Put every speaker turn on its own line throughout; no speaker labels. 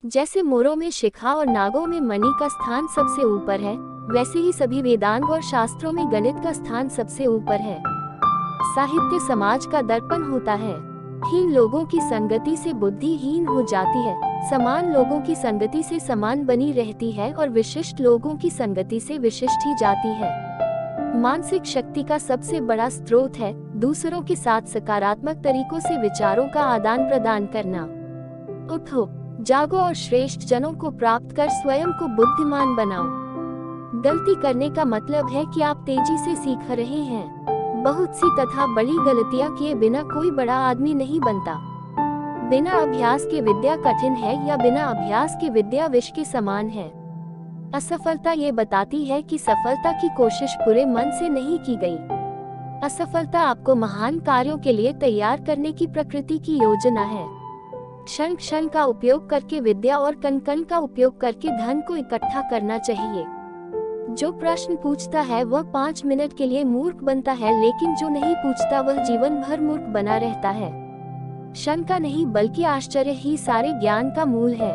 जैसे मोरों में शिखा और नागों में मणि का स्थान सबसे ऊपर है, वैसे ही सभी वेदांग और शास्त्रों में गणित का स्थान सबसे ऊपर है। साहित्य समाज का दर्पण होता है। हीन लोगों की संगति से बुद्धि हीन हो जाती है, समान लोगों की संगति से समान बनी रहती है और विशिष्ट लोगों की संगति से विशिष्ट ही जाती है। मानसिक शक्ति का सबसे बड़ा स्रोत है दूसरों के साथ सकारात्मक तरीकों से विचारों का आदान प्रदान करना। उठो, जागो और श्रेष्ठ जनों को प्राप्त कर स्वयं को बुद्धिमान बनाओ। गलती करने का मतलब है कि आप तेजी से सीख रहे हैं। बहुत सी तथा बड़ी गलतियां किए बिना कोई बड़ा आदमी नहीं बनता। बिना अभ्यास के विद्या कठिन है या बिना अभ्यास के विद्या विष के समान है। असफलता ये बताती है कि सफलता की कोशिश पूरे मन से नहीं की गई। असफलता आपको महान कार्यों के लिए तैयार करने की प्रकृति की योजना है। क्षण क्षण का उपयोग करके विद्या और कण कण का उपयोग करके धन को इकट्ठा करना चाहिए। जो प्रश्न पूछता है वह 5 मिनट के लिए मूर्ख बनता है, लेकिन जो नहीं पूछता वह जीवन भर मूर्ख बना रहता है। क्षण का नहीं बल्कि आश्चर्य ही सारे ज्ञान का मूल है।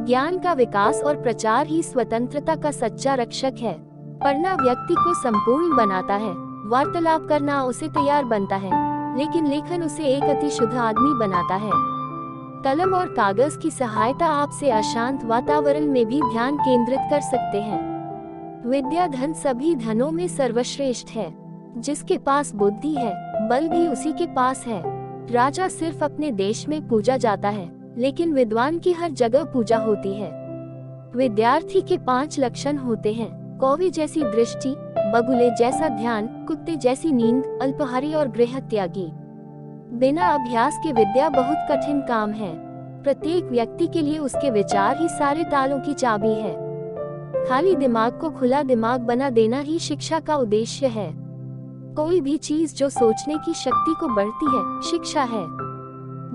ज्ञान का विकास और प्रचार ही स्वतंत्रता का सच्चा रक्षक है। पढ़ना व्यक्ति को संपूर्ण बनाता है, वार्तालाप करना उसे तैयार बनता है, लेकिन लेखन उसे एक अति शुद्ध आदमी बनाता है। कलम और कागज की सहायता आपसे अशांत वातावरण में भी ध्यान केंद्रित कर सकते हैं। विद्या धन सभी धनों में सर्वश्रेष्ठ है। जिसके पास बुद्धि है, बल भी उसी के पास है। राजा सिर्फ अपने देश में पूजा जाता है, लेकिन विद्वान की हर जगह पूजा होती है। विद्यार्थी के 5 लक्षण होते हैं: कौवे जैसी दृष्टि, बगुले जैसा ध्यान, कुत्ते जैसी नींद, अल्पाहारी और गृह त्यागी। बिना अभ्यास के विद्या बहुत कठिन काम है। प्रत्येक व्यक्ति के लिए उसके विचार ही सारे तालों की चाबी है। खाली दिमाग को खुला दिमाग बना देना ही शिक्षा का उद्देश्य है। कोई भी चीज जो सोचने की शक्ति को बढ़ती है, शिक्षा है।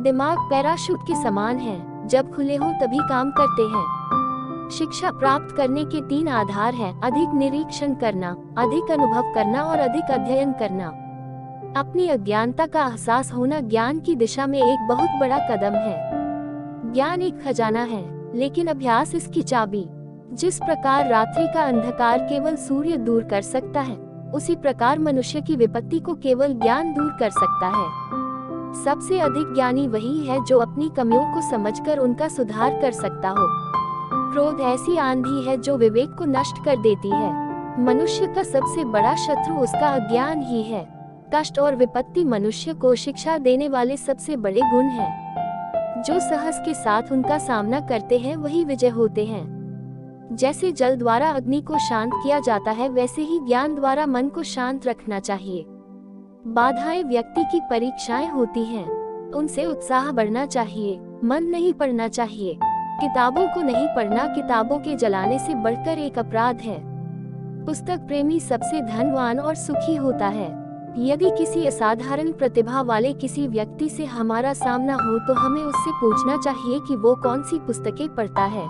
दिमाग पैराशूट के समान है, जब खुले हो तभी काम करते हैं। शिक्षा प्राप्त करने के 3 आधार हैं: अधिक निरीक्षण करना, अधिक अनुभव करना और अधिक अध्ययन करना। अपनी अज्ञानता का एहसास होना ज्ञान की दिशा में एक बहुत बड़ा कदम है। ज्ञान एक खजाना है, लेकिन अभ्यास इसकी चाबी। जिस प्रकार रात्रि का अंधकार केवल सूर्य दूर कर सकता है, उसी प्रकार मनुष्य की विपत्ति को केवल ज्ञान दूर कर सकता है। सबसे अधिक ज्ञानी वही है जो अपनी कमियों को समझकर उनका सुधार कर सकता हो। क्रोध ऐसी आंधी है जो विवेक को नष्ट कर देती है। मनुष्य का सबसे बड़ा शत्रु उसका अज्ञान ही है। कष्ट और विपत्ति मनुष्य को शिक्षा देने वाले सबसे बड़े गुण हैं। जो साहस के साथ उनका सामना करते हैं वही विजय होते हैं। जैसे जल द्वारा अग्नि को शांत किया जाता है, वैसे ही ज्ञान द्वारा मन को शांत रखना चाहिए। बाधाएं व्यक्ति की परीक्षाएं होती हैं, उनसे उत्साह बढ़ना चाहिए, मन नहीं पढ़ना चाहिए। किताबों को नहीं पढ़ना किताबों के जलाने से बढ़कर एक अपराध है। पुस्तक प्रेमी सबसे धनवान और सुखी होता है। यदि किसी असाधारण प्रतिभा वाले किसी व्यक्ति से हमारा सामना हो तो हमें उससे पूछना चाहिए कि वो कौन सी पुस्तकें पढ़ता है।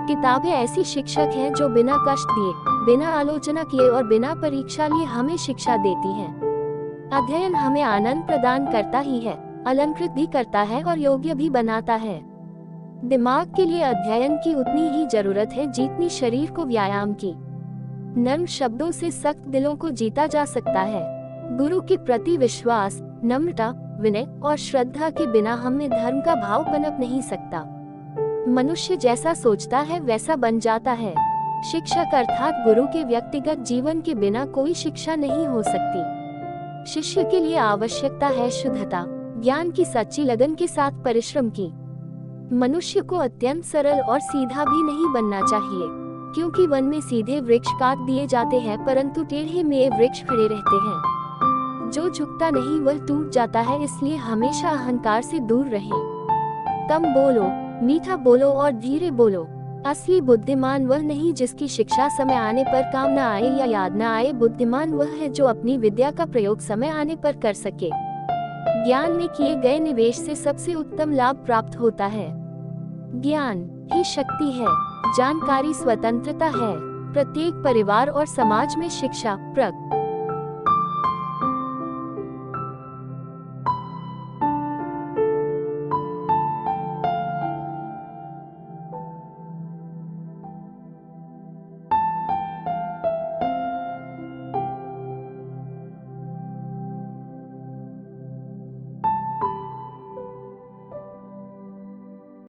किताबें ऐसी शिक्षक हैं जो बिना कष्ट दिए, बिना आलोचना किए और बिना परीक्षा लिए हमें शिक्षा देती हैं। अध्ययन हमें आनंद प्रदान करता ही है, अलंकृत भी करता है और योग्य भी बनाता है। दिमाग के लिए अध्ययन की उतनी ही जरूरत है जितनी शरीर को व्यायाम की। नर्म शब्दों से सख्त दिलों को जीता जा सकता है। गुरु के प्रति विश्वास, नम्रता, विनय और श्रद्धा के बिना हमें धर्म का भाव पनप नहीं सकता। मनुष्य जैसा सोचता है वैसा बन जाता है। शिक्षक अर्थात गुरु के व्यक्तिगत जीवन के बिना कोई शिक्षा नहीं हो सकती। शिष्य के लिए आवश्यकता है शुद्धता, ज्ञान की सच्ची लगन के साथ परिश्रम की। मनुष्य को अत्यंत सरल और सीधा भी नहीं बनना चाहिए, क्योंकि वन में सीधे वृक्ष काट दिए जाते हैं परंतु टेढ़े में वृक्ष खड़े रहते हैं। जो झुकता नहीं वह टूट जाता है, इसलिए हमेशा अहंकार से दूर रहें। कम बोलो, मीठा बोलो और धीरे बोलो। असली बुद्धिमान वह नहीं जिसकी शिक्षा समय आने पर काम न आए या याद न आए। बुद्धिमान वह है जो अपनी विद्या का प्रयोग समय आने पर कर सके। ज्ञान में किए गए निवेश से सबसे उत्तम लाभ प्राप्त होता है। ज्ञान ही शक्ति है, जानकारी स्वतंत्रता है। प्रत्येक परिवार और समाज में शिक्षा,